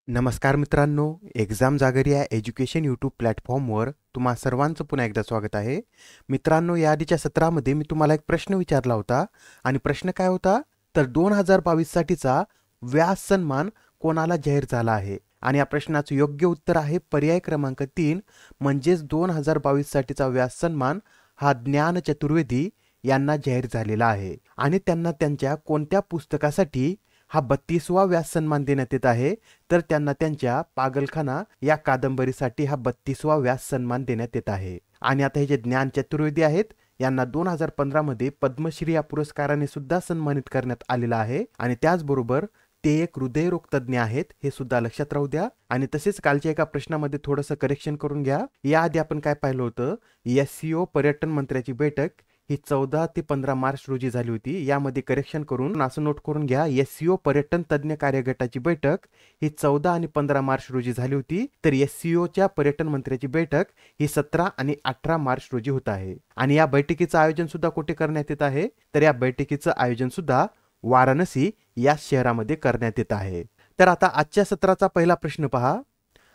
नमस्कार मित्रांनो, एक्झाम जागर या एज्युकेशन यूट्यूब प्लॅटफॉर्मवर तुम्हा सर्वांचं पुन्हा एकदा स्वागत आहे. मित्रांनो, या आधीच्या सत्रामध्ये मी तुम्हाला एक प्रश्न विचारला होता आणि प्रश्न काय होता तर 2022 साठीचा व्यास सन्मान कोणाला जाहीर झाला आहे आणि या प्रश्नाचं योग्य उत्तर आहे पर्याय क्रमांक 3 म्हणजेच 2022 साठीचा व्यास सन्मान हा ज्ञान चतुर्वेदी यांना जाहीर झालेला आहे आणि त्यांना त्यांच्या कोणत्या पुस्तकासाठी हा 32वा व्यास सन्मान देण्यात येत आहे तर त्यांना त्यांच्या पागलखाना या कादंबरीसाठी हा 32वा व्यास सन्मान देण्यात येत आहे. आणि आता हे जे ज्ञान चतुर्वेदी आहेत यांना 2015 मध्ये पद्मश्री या पुरस्काराने सुद्धा सन्मानित करण्यात आलेला आहे आणि त्याचबरोबर ते एक हृदयरोग तज्ञ आहेत हे सुद्धा लक्षात राहू द्या. आणि तसेच कालच्या एका प्रश्नामध्ये थोडंसं करेक्शन करून घ्या. याआधी आपण काय पाहिलं होतं, SCO पर्यटन मंत्र्याची बैठक ही 14 ते 15 मार्च रोजी झाली होती. यामध्ये करेक्शन करून असं नोट करून घ्या, SCO पर्यटन तज्ञ कार्यगटाची बैठक ही 14 आणि 15 मार्च रोजी झाली होती, तर SCOच्या पर्यटन मंत्र्याची बैठक ही 17 आणि 18 मार्च रोजी होत आहे. आणि या बैठकीचं आयोजन सुद्धा कुठे करण्यात येत आहे तर या बैठकीचं आयोजन सुद्धा वाराणसी या शहरामध्ये करण्यात येत आहे. तर आता आजच्या सत्राचा पहिला प्रश्न पहा.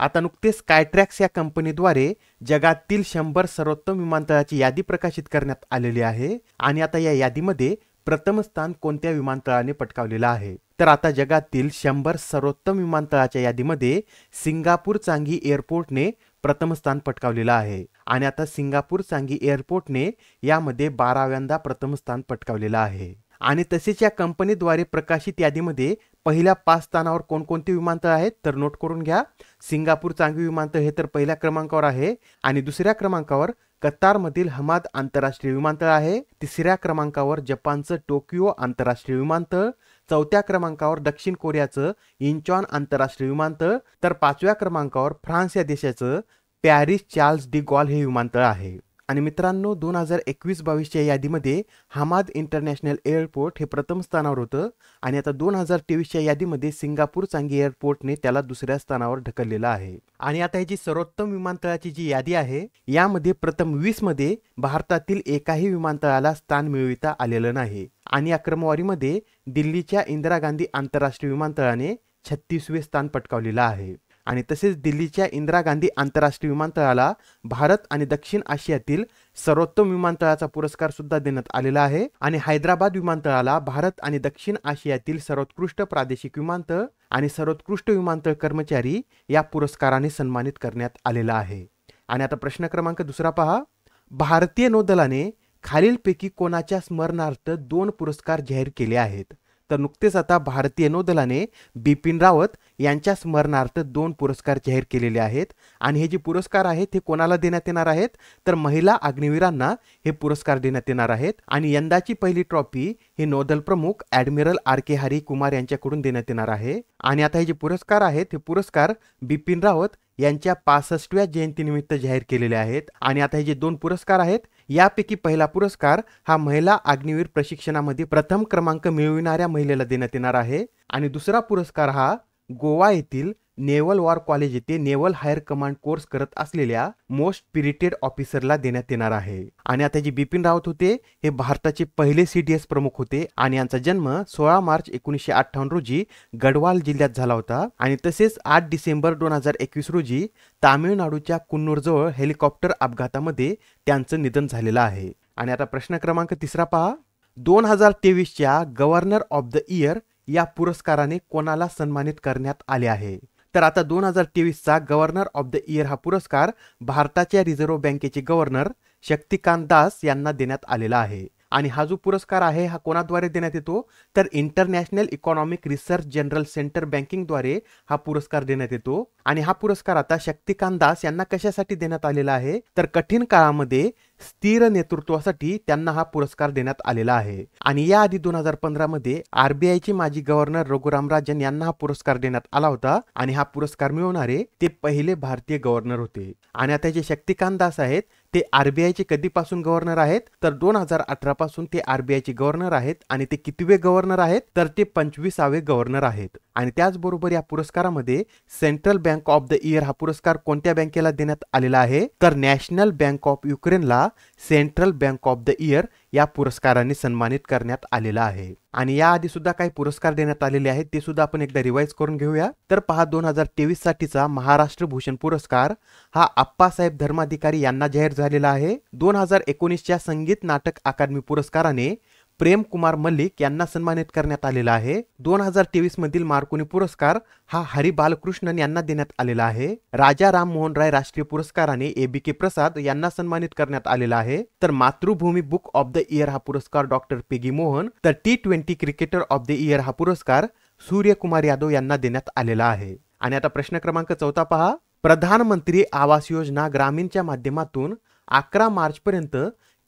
आता नुकतेच स्कायट्रॅक्स या कंपनीद्वारे जगातील 100 सर्वोत्तम विमानतळाची यादी प्रकाशित करण्यात आलेली आहे आणि आता या यादीमध्ये प्रथम स्थान कोणत्या विमानतळाने पटकावलेलं आहे तर आता जगातील 100 सर्वोत्तम विमानतळाच्या यादीमध्ये सिंगापूर चांगी एअरपोर्टने प्रथम स्थान पटकावलेलं आहे. आणि आता सिंगापूर चांगी एअरपोर्टने यामध्ये 12व्यांदा प्रथम स्थान पटकावलेलं आहे. आणि तसेच या कंपनीद्वारे प्रकाशित यादीमध्ये पहिल्या 5 स्थानावर कोणकोणते विमानतळ आहेत तर नोट करून घ्या. सिंगापूर चांगी विमानतळ हे तर पहिल्या क्रमांकावर आहे आणि दुसऱ्या क्रमांकावर कतारमधील हमाद आंतरराष्ट्रीय विमानतळ आहे. तिसऱ्या क्रमांकावर जपानचं टोकियो आंतरराष्ट्रीय विमानतळ, चौथ्या क्रमांकावर दक्षिण कोरियाचं इंचॉन आंतरराष्ट्रीय विमानतळ, तर 5व्या क्रमांकावर फ्रान्स या देशाचं पॅरिस चार्ल्स डी गॉल हे विमानतळ आहे. आणि मित्रांनो, 2021-22च्या यादीमध्ये हमाद इंटरनॅशनल एअरपोर्ट हे प्रथम स्थानावर होतं आणि आता 2023च्या यादीमध्ये सिंगापूर चांगी एअरपोर्टने त्याला दुसऱ्या स्थानावर ढकललेलं आहे. आणि आता ह्याची सर्वोत्तम विमानतळाची जी यादी आहे यामध्ये प्रथम 20 मध्ये भारतातील एकाही विमानतळाला स्थान मिळविता आलेलं नाही. आणि या क्रमवारीमध्ये दिल्लीच्या इंदिरा गांधी आंतरराष्ट्रीय विमानतळाने 36वे स्थान पटकावलेलं आहे. आणि तसेच दिल्लीच्या इंदिरा गांधी आंतरराष्ट्रीय विमानतळाला भारत आणि दक्षिण आशियातील सर्वोत्तम विमानतळाचा पुरस्कार सुद्धा देण्यात आलेला आहे. आणि हैदराबाद विमानतळाला भारत आणि दक्षिण आशियातील सर्वोत्कृष्ट प्रादेशिक विमानतळ आणि सर्वोत्कृष्ट विमानतळ कर्मचारी या पुरस्काराने सन्मानित करण्यात आलेला आहे. आणि आता प्रश्न क्रमांक दुसरा पहा. भारतीय नौदलाने खालीलपैकी कोणाच्या स्मरणार्थ 2 पुरस्कार जाहीर केले आहेत तर नुकतेच आता भारतीय नौदलाने बिपिन रावत यांच्या स्मरणार्थ 2 पुरस्कार जाहीर केलेले आहेत. आणि हे जे पुरस्कार आहेत हे कोणाला देण्यात येणार आहेत तर महिला अग्निवीरांना हे पुरस्कार देण्यात येणार आहेत. आणि यंदाची पहिली ट्रॉफी हे नौदल प्रमुख ॲडमिरल RK हरी कुमार यांच्याकडून देण्यात येणार आहे. आणि आता हे जे पुरस्कार आहेत हे पुरस्कार बिपिन रावत यांच्या 65व्या जयंतीनिमित्त जाहीर केलेले आहेत. आणि आता हे जे 2 पुरस्कार आहेत यापैकी पहिला पुरस्कार हा महिला अग्निवीर प्रशिक्षणामध्ये प्रथम क्रमांक मिळविणाऱ्या महिलेला देण्यात येणार आहे. आणि दुसरा पुरस्कार हा गोवा येथील नेव्हल वॉर कॉलेज येथे नेव्हल हायर कमांड कोर्स करत असलेल्या मोस्ट स्पिरिटेड ऑफिसरला देण्यात येणार आहे. आणि आता जे बिपिन रावत होते हे भारताचे पहिले CDS प्रमुख होते आणि यांचा जन्म 16 मार्च 1958 रोजी गढवाल जिल्ह्यात झाला होता. आणि तसेच 8 डिसेंबर 2021 रोजी तामिळनाडूच्या कुन्नूरजवळ हेलिकॉप्टर अपघातामध्ये त्यांचं निधन झालेलं आहे. आणि आता प्रश्न क्रमांक तिसरा पहा. 2023च्या गव्हर्नर ऑफ द इयर या पुरस्काराने कोणाला सन्मानित करण्यात आले आहे तर आता 2023चा गव्हर्नर ऑफ द इयर हा पुरस्कार भारताच्या रिझर्व्ह बँकेचे गव्हर्नर शक्तिकांत दास यांना देण्यात आलेला आहे. आणि हा जो पुरस्कार आहे हा कोणाद्वारे देण्यात येतो तर international economic research general centre बँकिंगद्वारे हा पुरस्कार देण्यात येतो. आणि हा पुरस्कार आता शक्तिकांत दास यांना कशासाठी देण्यात आलेला आहे तर कठीण काळामध्ये स्थिर नेतृत्वासाठी त्यांना हा पुरस्कार देण्यात आलेला आहे. आणि याआधी 2015 मध्ये RBIचे माजी गव्हर्नर रघुराम राजन यांना हा पुरस्कार देण्यात आला होता आणि हा पुरस्कार मिळवणारे ते पहिले भारतीय गव्हर्नर होते. आणि आता जे शक्तिकांत दास आहेत ते RBIचे कधीपासून गव्हर्नर आहेत तर 2018 पासून ते RBIचे गव्हर्नर आहेत. आणि ते कितवे गव्हर्नर आहेत तर ते 25वे गव्हर्नर आहेत. आणि त्याचबरोबर या पुरस्कारामध्ये central bank of the year हा पुरस्कार कोणत्या बँकेला देण्यात आलेला आहे तर नॅशनल बँक ऑफ युक्रेनला central bank of the year या पुरस्काराने सन्मानित करण्यात आलेला आहे. आणि याआधी सुद्धा काही पुरस्कार देण्यात आलेले आहेत, ते सुद्धा आपण एकदा रिवाइज करून घेऊया. तर पहा, 2023 साठीचा महाराष्ट्र भूषण पुरस्कार हा आप्पासाहेब धर्माधिकारी यांना जाहीर झालेला आहे. 2019च्या संगीत नाटक अकादमी पुरस्काराने प्रेम कुमार मल्लिक यांना सन्मानित करण्यात आलेला आहे. 2023 मधील मार्कोनी पुरस्कार हा हरी बालकृष्णन यांना देण्यात आलेला आहे. राजा राम मोहन राय राष्ट्रीय पुरस्काराने ABK प्रसाद यांना सन्मानित करण्यात आलेला आहे. तर मातृभूमी बुक ऑफ द इयर हा पुरस्कार डॉक्टर पेगी मोहन, तर T20 cricketer of the year हा पुरस्कार सूर्यकुमार यादव यांना देण्यात आलेला आहे. आणि आता प्रश्न क्रमांक 14 पहा, प्रधानमंत्री आवास योजना ग्रामीणच्या माध्यमातून 11 मार्च पर्यंत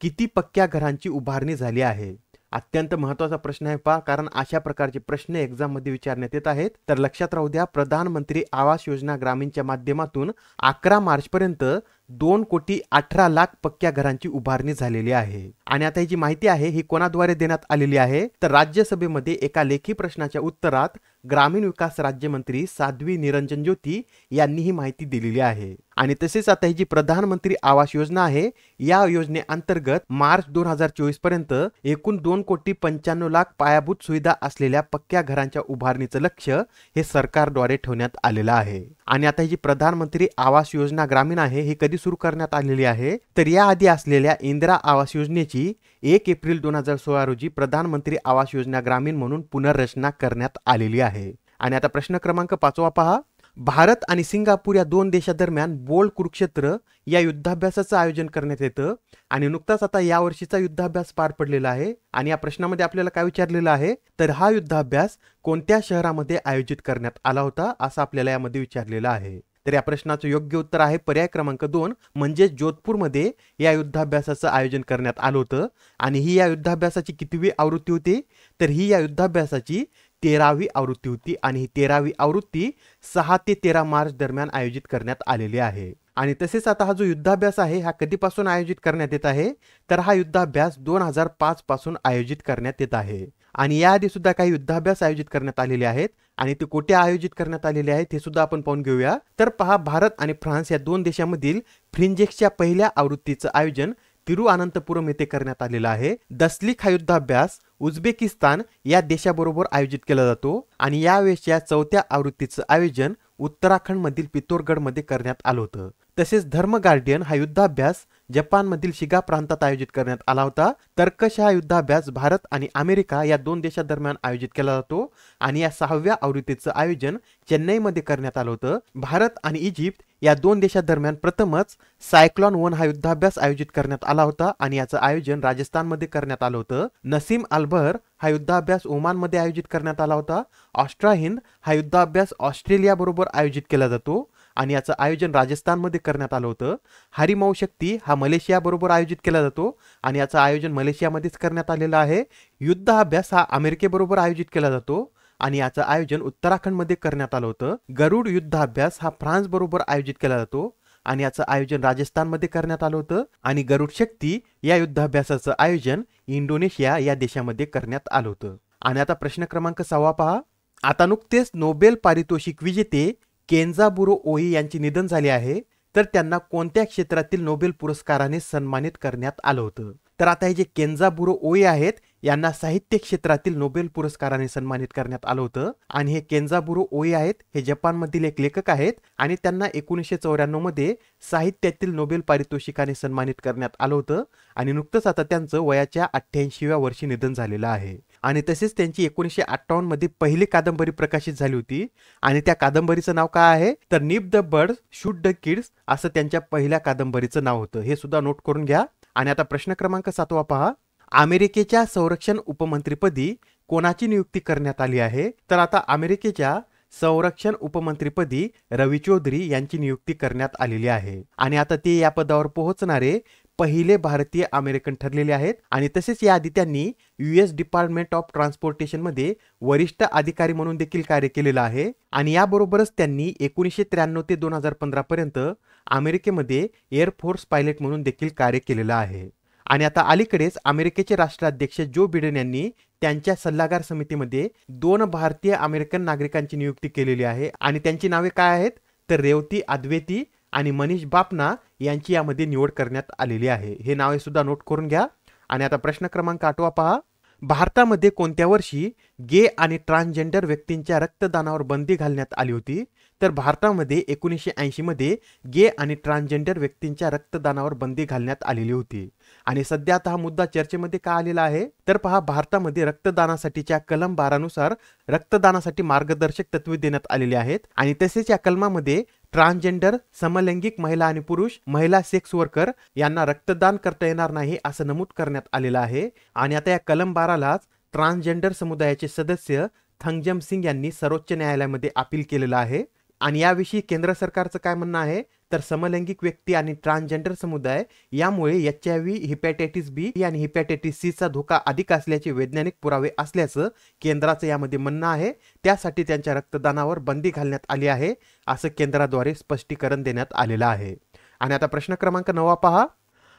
किती पक्क्या घरांची उभारणी झाली आहे? अत्यंत महत्त्वाचा प्रश्न आहे पहा, कारण अशा प्रकारचे प्रश्न एक्झाम मध्ये विचारण्यात येत आहेत. तर लक्षात राहू द्या, प्रधानमंत्री आवास योजना ग्रामीणच्या माध्यमातून 11 मार्च पर्यंत 2,18,00,000 पक्क्या घरांची उभारणी झालेली आहे. आणि आता ही जी माहिती आहे ही कोणाद्वारे देण्यात आलेली आहे? तर राज्यसभेमध्ये एका लेखी प्रश्नाच्या उत्तरात ग्रामीण विकास राज्यमंत्री साध्वी निरंजन ज्योती यांनी ही माहिती दिलेली आहे. आणि तसेच आता ही जी प्रधानमंत्री आवास योजना आहे, या योजनेअंतर्गत मार्च 2024 पर्यंत एकूण 2,95,00,000 पायाभूत सुविधा असलेल्या पक्क्या घरांच्या उभारणीचं लक्ष्य हे सरकारद्वारे ठेवण्यात आलेलं आहे. आणि आता ही जी प्रधानमंत्री आवास योजना ग्रामीण आहे ही कधी सुरू करण्यात आलेली आहे? तर याआधी असलेल्या इंदिरा आवास योजनेची 1 एप्रिल 2016 रोजी प्रधानमंत्री आवास योजना ग्रामीण म्हणून पुनर्रचना करण्यात आलेली आहे. आणि आता प्रश्न क्रमांक 5 पहा, भारत आणि सिंगापूर या दोन देशांदरम्यान बोल कुरुक्षेत्र या युद्धाभ्यासाचं आयोजन करण्यात येतं. आणि नुकताच आता या वर्षीचा युद्धाभ्यास पार पडलेला आहे. आणि या प्रश्नामध्ये आपल्याला काय विचारलेलं आहे? तर हा युद्धाभ्यास कोणत्या शहरामध्ये आयोजित करण्यात आला होता असं आपल्याला यामध्ये विचारलेलं आहे. तर या प्रश्नाचं योग्य उत्तर आहे पर्याय क्रमांक 2, म्हणजे जोधपूरमध्ये या युद्धाभ्यासाचं आयोजन करण्यात आलं होतं. आणि ही या युद्धाभ्यासाची कितवी आवृत्ती होती? तर ही या युद्धाभ्यासाची 13वी आवृत्ती होती. आणि ही 13वी आवृत्ती 6 ते 13 मार्च दरम्यान आयोजित करण्यात आलेली आहे. आणि तसेच आता हा जो युद्धाभ्यास आहे हा कधीपासून आयोजित करण्यात येत आहे? तर हा युद्धाभ्यास 2005 पासून आयोजित करण्यात येत आहे. आणि याआधी सुद्धा काही युद्धाभ्यास आयोजित करण्यात आलेले आहेत. आणि ते कुठे आयोजित करण्यात आलेले आहेत हे सुद्धा आपण पाहून घेऊया. तर पहा, भारत आणि फ्रान्स या दोन देशांमधील फ्रिंजेक्सच्या पहिल्या आवृत्तीचं आयोजन तिरुअनंतपुरम येथे करण्यात आलेलं आहे. दसलिक हा युद्धाभ्यास उझबेकिस्तान या देशाबरोबर आयोजित केला जातो. आणि यावेळेच्या 4थ्या आवृत्तीचं आयोजन उत्तराखंड मधील पिथोरगड मध्ये करण्यात आलं होतं. तसेच धर्म गार्डियन हा युद्धाभ्यास जपानमधील शिगा प्रांतात आयोजित करण्यात आला होता. तर्कश हा युद्धाभ्यास भारत आणि अमेरिका या दोन देशांदरम्यान आयोजित केला जातो. आणि या 6व्या आवृत्तीचं आयोजन चेन्नईमध्ये करण्यात आलं होतं. भारत आणि इजिप्त या दोन देशांदरम्यान प्रथमच सायक्लॉन 1 हा युद्धाभ्यास आयोजित करण्यात आला होता. आणि याचं आयोजन राजस्थानमध्ये करण्यात आलं होतं. नसीम अल्बहर हा युद्धाभ्यास ओमानमध्ये आयोजित करण्यात आला होता. ऑस्ट्रा हिंद हा युद्धाभ्यास ऑस्ट्रेलिया बरोबर आयोजित केला जातो. आणि याचं आयोजन राजस्थानमध्ये करण्यात आलं होतं. हरिमौ शक्ती हा मलेशिया बरोबर आयोजित केला जातो. आणि याचं आयोजन मलेशियामध्येच करण्यात आलेलं आहे. युद्धाभ्यास हा अमेरिकेबरोबर आयोजित केला जातो. आणि याचं आयोजन उत्तराखंडमध्ये करण्यात आलं होतं. गरुड युद्धाभ्यास हा फ्रान्स बरोबर आयोजित केला जातो. आणि याचं आयोजन राजस्थानमध्ये करण्यात आलं होतं. आणि गरुड शक्ती या युद्धाभ्यासाचं आयोजन इंडोनेशिया या देशामध्ये करण्यात आलं होतं. आणि आता प्रश्न क्रमांक 6 पहा, आता नुकतेच नोबेल पारितोषिक विजेते केंजाबुरो ओई यांचे निधन झाले आहे. तर त्यांना कोणत्या क्षेत्रातील नोबेल पुरस्काराने सन्मानित करण्यात आलं होतं? तर आता हे जे केंजाबुरो ओई आहेत यांना साहित्य क्षेत्रातील नोबेल पुरस्काराने सन्मानित करण्यात आलं होतं. आणि हे केंजाबुरो ओई आहेत हे जपानमधील एक लेखक आहेत. आणि त्यांना 1994 मध्ये साहित्यातील नोबेल पारितोषिकाने सन्मानित करण्यात आलं होतं. आणि नुकतंच आता त्यांचं वयाच्या 88व्या वर्षी निधन झालेलं आहे. आणि तसेच त्यांची 1958 मध्ये पहिली कादंबरी प्रकाशित झाली होती. आणि त्या कादंबरीचं नाव काय आहे? तर निप the birds shoot the kids असं त्यांच्या पहिल्या कादंबरीचं नाव होतं. हे सुद्धा नोट करून घ्या. आणि आता प्रश्न क्रमांक 7 पहा, अमेरिकेच्या संरक्षण उपमंत्रीपदी कोणाची नियुक्ती करण्यात आली आहे? तर आता अमेरिकेच्या संरक्षण उपमंत्रीपदी रवी चौधरी यांची नियुक्ती करण्यात आलेली आहे. आणि आता ते या पदावर पोहोचणारे पहिले भारतीय अमेरिकन ठरलेले आहेत. आणि तसेच याआधी त्यांनी US डिपार्टमेंट ऑफ ट्रान्सपोर्टेशन मध्ये वरिष्ठ अधिकारी म्हणून देखील कार्य केलेलं आहे. आणि याबरोबरच त्यांनी 1993 ते 2015 पर्यंत अमेरिकेमध्ये एअरफोर्स पायलट म्हणून देखील कार्य केलेलं आहे. आणि आता अलीकडेच अमेरिकेचे राष्ट्राध्यक्ष जो बिडेन यांनी त्यांच्या सल्लागार समितीमध्ये 2 भारतीय अमेरिकन नागरिकांची नियुक्ती केलेली आहे. आणि त्यांची नावे काय आहेत? तर रेवती अद्वैती आणि मनीष बापना यांची यामध्ये निवड करण्यात आलेली आहे. हे नावे सुद्धा नोट करून घ्या. आणि आता प्रश्न क्रमांक 8 पहा. भारतामध्ये कोणत्या वर्षी गे आणि ट्रान्सजेंडर व्यक्तींच्या रक्तदानावर बंदी घालण्यात आली होती? तर भारतामध्ये 1980 मध्ये गे आणि ट्रान्सजेंडर व्यक्तींच्या रक्तदानावर बंदी घालण्यात आलेली होती. आणि सध्या आता हा मुद्दा चर्चेमध्ये का आलेला आहे? तर पहा, भारतामध्ये रक्तदानासाठीच्या कलम 12 नुसार रक्तदानासाठी मार्गदर्शक तत्वे देण्यात आलेली आहेत आणि तसेच या कलमामध्ये ट्रान्सजेंडर, समलैंगिक महिला आणि पुरुष, महिला सेक्स वर्कर यांना रक्तदान करता येणार नाही असं नमूद करण्यात आलेलं आहे. आणि आता या कलम 12लाच ट्रान्सजेंडर समुदायाचे सदस्य थंगजम सिंग यांनी सर्वोच्च न्यायालयामध्ये अपील केलेलं आहे. आणि याविषयी केंद्र सरकारचं काय म्हणणं आहे? तर समलैंगिक व्यक्ती आणि ट्रान्सजेंडर समुदाय यामुळे HIV, हिपॅटायटिस बी आणि हिपॅटायटिस सी चा धोका अधिक असल्याचे वैज्ञानिक पुरावे असल्याचं केंद्राचं यामध्ये म्हणणं आहे. त्यासाठी त्यांच्या रक्तदानावर बंदी घालण्यात आली आहे असं केंद्राद्वारे स्पष्टीकरण देण्यात आलेलं आहे. आणि आता प्रश्न क्रमांक 9 पहा.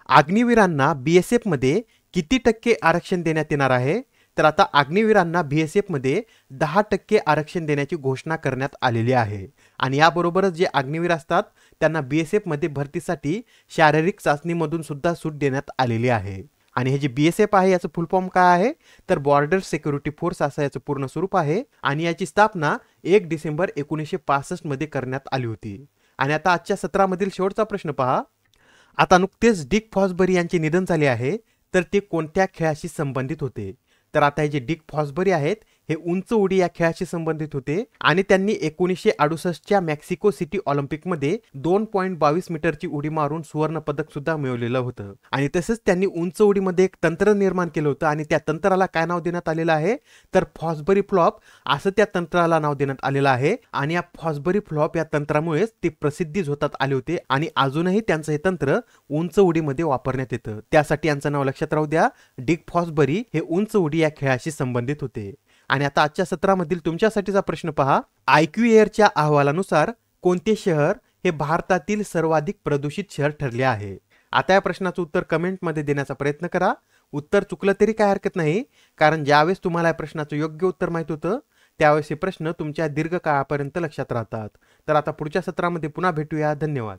अग्निवीरांना BSF मध्ये किती टक्के आरक्षण देण्यात येणार आहे? तर आता अग्निवीरांना BSF मध्ये 10% आरक्षण देण्याची घोषणा करण्यात आलेली आहे. आणि याबरोबरच जे अग्निवीर असतात त्यांना BSF मध्ये भरतीसाठी शारीरिक चाचणीमधून सुद्धा सूट देण्यात आलेली आहे. आणि हे जे BSF आहे याचं फुल फॉर्म काय आहे? तर बॉर्डर सिक्युरिटी फोर्स असं याचं पूर्ण स्वरूप आहे. आणि याची स्थापना 1 डिसेंबर 1965 मध्ये करण्यात आली होती. आणि आता आजच्या सत्रामधील शेवटचा प्रश्न पहा. आता नुकतेच डिक फॉसबरी यांचे निधन झाले आहे, तर ते कोणत्या खेळाशी संबंधित होते? तर आता हे जे डिक फॉसबरी आहेत हे उंच उडी या खेळाशी संबंधित होते आणि त्यांनी 1968च्या मेक्सिको सिटी ऑलिम्पिकमध्ये 2.22 मीटरची उडी मारून सुवर्ण पदक सुद्धा मिळवलेलं होतं. आणि तसंच त्यांनी उंच उडीमध्ये एक तंत्र निर्माण केलं होतं आणि त्या तंत्राला काय नाव देण्यात आलेलं आहे? तर फॉसबरी फ्लॉप असं त्या तंत्राला नाव देण्यात आलेलं आहे. आणि या फॉसबरी फ्लॉप या तंत्रामुळेच ते प्रसिद्धीस होतात आले होते आणि अजूनही त्यांचं हे तंत्र उंच उडीमध्ये वापरण्यात येतं. त्यासाठी यांचं नाव लक्षात राहू द्या, डिक फॉसबरी हे उंच उडी या खेळाशी संबंधित होते. आणि आता आजच्या सत्रामधील तुमच्यासाठीचा प्रश्न पहा. IQAirच्या अहवालानुसार कोणते शहर हे भारतातील सर्वाधिक प्रदूषित शहर ठरले आहे? आता या प्रश्नाचं उत्तर कमेंटमध्ये देण्याचा प्रयत्न करा. उत्तर चुकलं तरी काय हरकत नाही, कारण ज्यावेळेस तुम्हाला या प्रश्नाचं योग्य उत्तर माहित होतं त्यावेळेस हे प्रश्न तुमच्या दीर्घकाळापर्यंत लक्षात राहतात. तर आता पुढच्या सत्रामध्ये पुन्हा भेटूया. धन्यवाद.